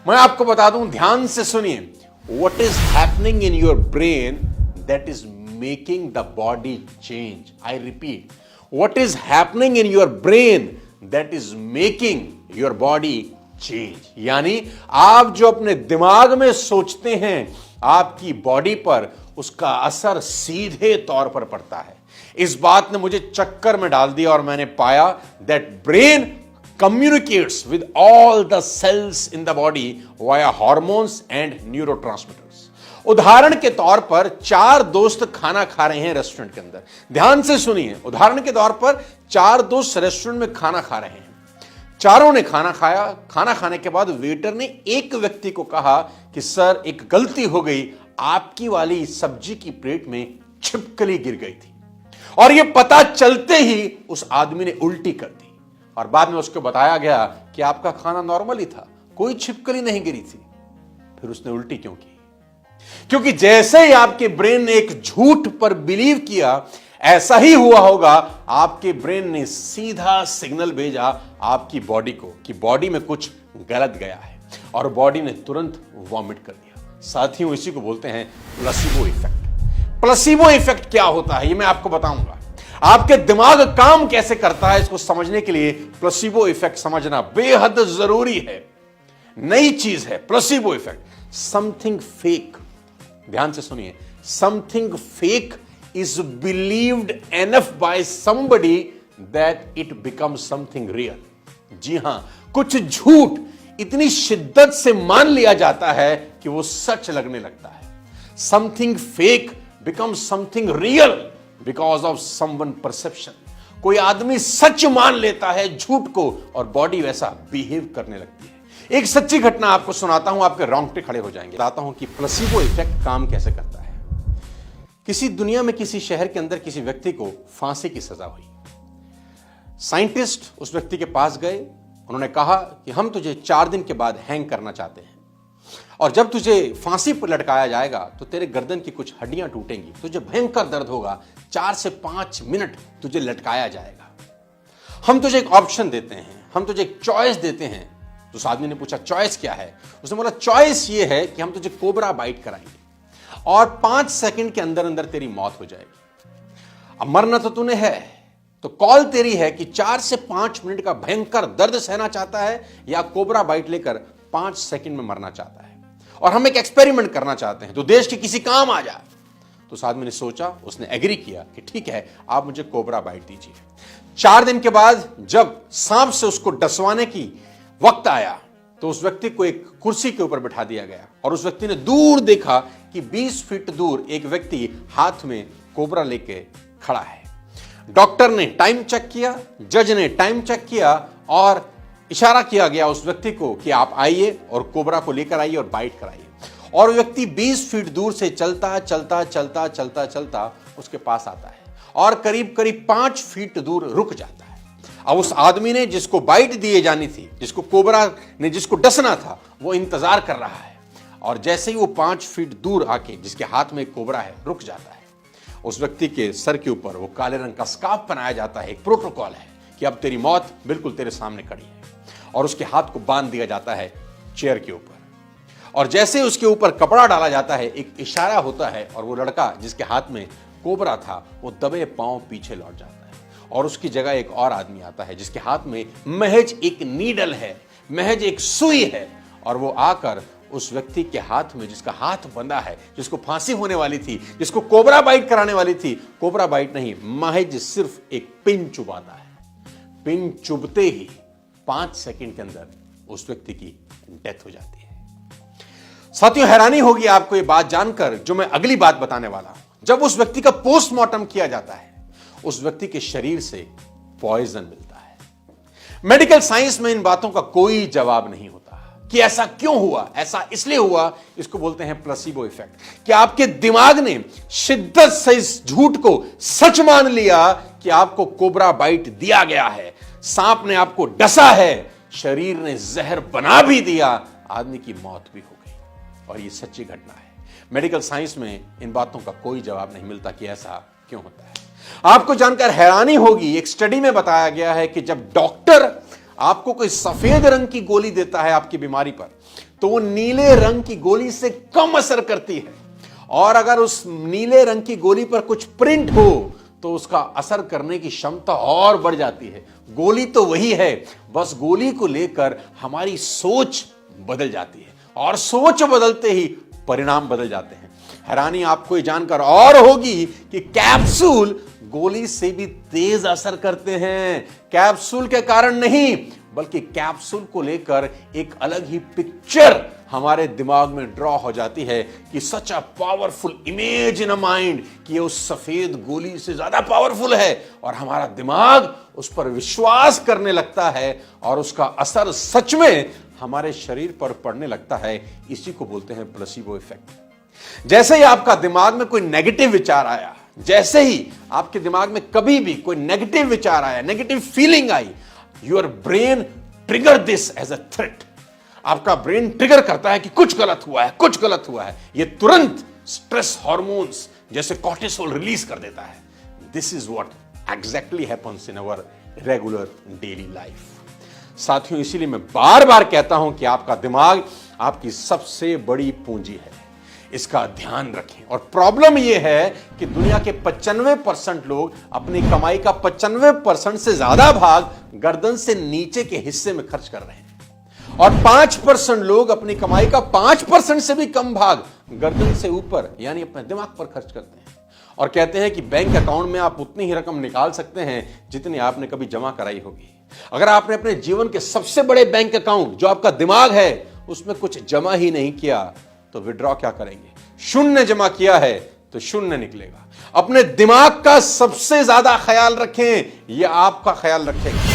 मैं आपको बता दूं, ध्यान से सुनिए, what is happening in your brain that is making the body change. I repeat, what is happening in your brain that is making your body change. यानी आप जो अपने दिमाग में सोचते हैं, आपकी बॉडी पर उसका असर सीधे तौर पर पड़ता है। इस बात ने मुझे चक्कर में डाल दिया और मैंने पाया that brain communicates with all the cells in the body via hormones and neurotransmitters। उदाहरण के तौर पर 4 दोस्त खाना खा रहे हैं रेस्टोरेंट के अंदर। ध्यान से सुनिए, उदाहरण के तौर पर 4 दोस्त रेस्टोरेंट में खाना खा रहे हैं। चारों ने खाना खाया। खाना खाने के बाद वेटर ने एक व्यक्ति को कहा कि सर, एक गलती हो गई, आपकी वाली सब्जी की प्लेट में छिपकली गिर गई थी। और यह पता चलते ही उस आदमी ने उल्टी कर दी और बाद में उसको बताया गया कि आपका खाना नॉर्मल ही था, कोई छिपकली नहीं गिरी थी। फिर उसने उल्टी क्यों की? क्योंकि जैसे ही आपके ब्रेन ने एक झूठ पर बिलीव किया, ऐसा ही हुआ होगा, आपके ब्रेन ने सीधा सिग्नल भेजा आपकी बॉडी को कि बॉडी में कुछ गलत गया है और बॉडी ने तुरंत वॉमिट कर दिया। साथियों, इसी को बोलते हैं प्लेसिबो इफेक्ट। प्लेसिबो इफेक्ट क्या होता है, ये मैं आपको बताऊंगा। आपके दिमाग काम कैसे करता है, इसको समझने के लिए प्लेसिबो इफेक्ट समझना बेहद जरूरी है। नई चीज है प्लेसिबो इफेक्ट, समथिंग फेक। ध्यान से सुनिए, something fake is believed enough by somebody that it becomes something real. जी हां, कुछ झूठ इतनी शिद्दत से मान लिया जाता है कि वो सच लगने लगता है। Something fake becomes something real because of someone perception. कोई आदमी सच मान लेता है झूठ को और बॉडी वैसा बिहेव करने लगती है। एक सच्ची घटना आपको सुनाता हूं, आपके रोंगटे खड़े हो जाएंगे। बताता हूं कि प्लेसिबो इफेक्ट काम कैसे करता है। किसी दुनिया में किसी शहर के अंदर किसी व्यक्ति को फांसी की सजा हुई। साइंटिस्ट उस व्यक्ति के पास गए, उन्होंने कहा कि हम तुझे 4 दिन के बाद हैंग करना चाहते हैं और जब तुझे फांसी पर लटकाया जाएगा तो तेरे गर्दन की कुछ हड्डियां टूटेंगी, तुझे भयंकर दर्द होगा, 4 से 5 मिनट तुझे लटकाया जाएगा। हम तुझे एक ऑप्शन देते हैं, हम तुझे एक चॉइस देते हैं। तो उस आदमी ने पूछा, चॉइस क्या है? उसने बोला, चॉइस ये है कि हम तुझे कोबरा बाइट कराएंगे और 5 सेकंड के अंदर अंदर तेरी मौत हो जाएगी। अब मरना तो तूने है, तो कॉल तेरी है कि 4 से 5 मिनट का भयंकर दर्द सहना चाहता है या कोबरा बाइट लेकर 5 सेकंड में मरना चाहता है। और हम एक एक्सपेरिमेंट करना चाहते हैं तो देश के किसी काम आ जाए। तो उस आदमी ने सोचा, उसने एग्री किया कि ठीक है, आप मुझे कोबरा बाइट दीजिए। 4 दिन के बाद जब सांप से उसको डसवाने की वक्त आया तो उस व्यक्ति को एक कुर्सी के ऊपर बिठा दिया गया और उस व्यक्ति ने दूर देखा कि 20 फीट दूर एक व्यक्ति हाथ में कोबरा लेके खड़ा है। डॉक्टर ने टाइम चेक किया, जज ने टाइम चेक किया और इशारा किया गया उस व्यक्ति को कि आप आइए और कोबरा को लेकर आइए और बाइट कराइए। और व्यक्ति 20 फीट दूर से चलता चलता चलता चलता चलता उसके पास आता है और करीब करीब 5 फीट दूर रुक जाता है। अब उस आदमी ने जिसको बाइट दिए जानी थी, जिसको कोबरा ने जिसको डसना था, वो इंतजार कर रहा है और जैसे ही वो 5 फीट दूर आके जिसके हाथ में कोबरा है रुक जाता है, उस व्यक्ति के सर के ऊपर वो काले रंग का स्कार्फ बनाया जाता है। एक प्रोटोकॉल है कि अब तेरी मौत बिल्कुल तेरे सामने खड़ी है और उसके हाथ को बांध दिया जाता है चेयर के ऊपर और जैसे उसके ऊपर कपड़ा डाला जाता है, एक इशारा होता है और वो लड़का जिसके हाथ में कोबरा था वो दबे पांव पीछे लौट जाता है और उसकी जगह एक और आदमी आता है जिसके हाथ में महज एक नीडल है, महज एक सुई है और वो आकर उस व्यक्ति के हाथ में, जिसका हाथ बंधा है, जिसको फांसी होने वाली थी, जिसको कोबरा बाइट कराने वाली थी, कोबरा बाइट नहीं, महज सिर्फ एक पिन चुभाता है। पिन चुभते ही 5 सेकंड के अंदर उस व्यक्ति की डेथ हो जाती है। साथियों, हैरानी होगी आपको ये बात जानकर जो मैं अगली बात बताने वाला हूं। जब उस व्यक्ति का पोस्टमार्टम किया जाता है, उस व्यक्ति के शरीर से पॉइजन मिलता है। मेडिकल साइंस में इन बातों का कोई जवाब नहीं होता कि ऐसा क्यों हुआ, ऐसा इसलिए हुआ। इसको बोलते हैं प्लेसिबो इफेक्ट। कि आपके दिमाग ने शिद्दत से इस झूठ को सच मान लिया कि आपको कोबरा बाइट दिया गया है, सांप ने आपको डसा है, शरीर ने जहर बना भी दिया, आदमी की मौत भी हो गई। और ये सच्ची घटना है। मेडिकल साइंस में इन बातों का कोई जवाब नहीं मिलता कि ऐसा क्यों होता है। आपको जानकर हैरानी होगी, एक स्टडी में बताया गया है कि जब डॉक्टर आपको कोई सफेद रंग की गोली देता है आपकी बीमारी पर, तो वो नीले रंग की गोली से कम असर करती है। और अगर उस नीले रंग की गोली पर कुछ प्रिंट हो तो उसका असर करने की क्षमता और बढ़ जाती है। गोली तो वही है, बस गोली को लेकर हमारी सोच बदल जाती है, और सोच बदलते ही परिणाम बदल जाते हैं। हैरानी आपको ये जानकर और होगी कि कैप्सूल गोली से भी तेज असर करते हैं। कैप्सूल के कारण नहीं, बल्कि कैप्सूल को लेकर एक अलग ही पिक्चर हमारे दिमाग में ड्रॉ हो जाती है कि सच a powerful image in a mind, कि ये उस सफेद गोली से ज्यादा पावरफुल है, और हमारा दिमाग उस पर विश्वास करने लगता है और उसका असर सच में हमारे शरीर पर पड़ने लगता है। इसी को बोलते हैं प्लेसिबो इफेक्ट। जैसे ही आपका दिमाग में कोई नेगेटिव विचार आया, जैसे ही आपके दिमाग में कभी भी कोई नेगेटिव विचार आया, नेगेटिव फीलिंग आई, your brain trigger this as a threat. आपका ब्रेन ट्रिगर करता है कि कुछ गलत हुआ है, कुछ गलत हुआ है। ये तुरंत स्ट्रेस हार्मोन्स जैसे कॉर्टिसोल रिलीज कर देता है। This is what exactly happens in our regular daily life. साथियों, इसीलिए मैं बार बार कहता हूं कि आपका दिमाग आपकी सबसे बड़ी पूंजी है, इसका ध्यान रखें। और प्रॉब्लम यह है कि दुनिया के 95% लोग अपनी कमाई का 95% से ज्यादा भाग गर्दन से नीचे के हिस्से में खर्च कर रहे हैं, और 5% लोग अपनी कमाई का 5% से भी कम भाग गर्दन से ऊपर यानी अपने दिमाग पर खर्च करते हैं। और कहते हैं कि बैंक अकाउंट में आप उतनी ही रकम निकाल सकते हैं जितनी आपने कभी जमा कराई होगी। अगर आपने अपने जीवन के सबसे बड़े बैंक अकाउंट जो आपका दिमाग है उसमें कुछ जमा ही नहीं किया तो विड्रॉ क्या करेंगे? शून्य जमा किया है तो शून्य निकलेगा। अपने दिमाग का सबसे ज्यादा ख्याल रखें, यह आपका ख्याल रखेगा।